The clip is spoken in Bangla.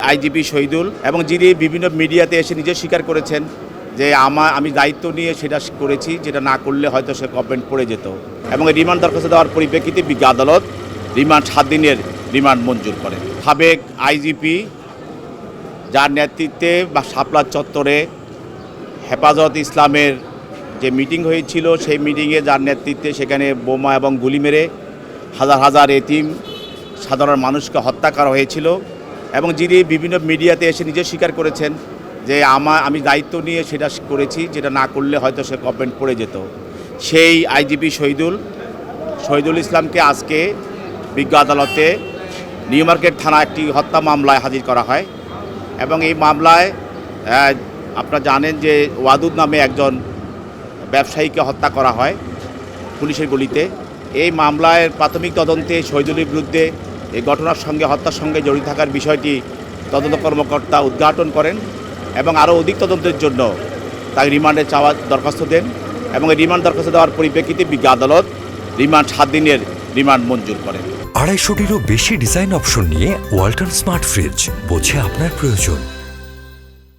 আইজিপি শহীদুল এবং যিনি বিভিন্ন মিডিয়াতে এসে নিজে স্বীকার করেছেন যে আমি দায়িত্ব নিয়ে সেটা করেছি, যেটা না করলে হয়তো সে গভর্নমেন্ট পড়ে যেত। এবং রিমান্ড দরখাস্ত দেওয়ার পরিপ্রেক্ষিতে বিজ্ঞ আদালত রিমান্ড 7 দিনের রিমান্ড মঞ্জুর করেন। সাবেক আইজিপি যার নেতৃত্বে বা শাপলা চত্বরে হেফাজত ইসলামের যে মিটিং হয়েছিল, সেই মিটিংয়ে যার নেতৃত্বে সেখানে বোমা এবং গুলি মেরে হাজার হাজার এতিম সাধারণ মানুষকে হত্যা করা হয়েছিল এবং যিনি বিভিন্ন মিডিয়াতে এসে নিজে স্বীকার করেছেন যে আমি দায়িত্ব নিয়ে সেটা করেছি, যেটা না করলে হয়তো সে গভর্নমেন্ট পড়ে যেত। সেই আইজিপি শহীদুল ইসলামকে আজকে বিজ্ঞ আদালতে নিউ মার্কেট থানা একটি হত্যা মামলায় হাজির করা হয় এবং এই মামলায় আপনারা জানেন যে ওয়াদুদ নামে একজন ব্যবসায়ীকে হত্যা করা হয় পুলিশের গুলিতে। এই মামলায় প্রাথমিক তদন্তে শহীদুলের বিরুদ্ধে এই ঘটনার সঙ্গে হত্যার সঙ্গে জড়িত থাকার বিষয়টি তদন্ত কর্মকর্তা উদ্ঘাটন করেন এবং আরও অধিক তদন্তের জন্য তাকে রিমান্ডে চাওয়ার দরখাস্ত দেন এবং এই রিমান্ড দরখাস্ত দেওয়ার পরিপ্রেক্ষিতে বিজ্ঞ আদালত রিমান্ড 7 দিনের রিমান্ড মঞ্জুর করেন। 250টিরও বেশি ডিজাইন অপশন নিয়ে ওয়ালটন স্মার্ট ফ্রিজ, বোঝে আপনার প্রয়োজন।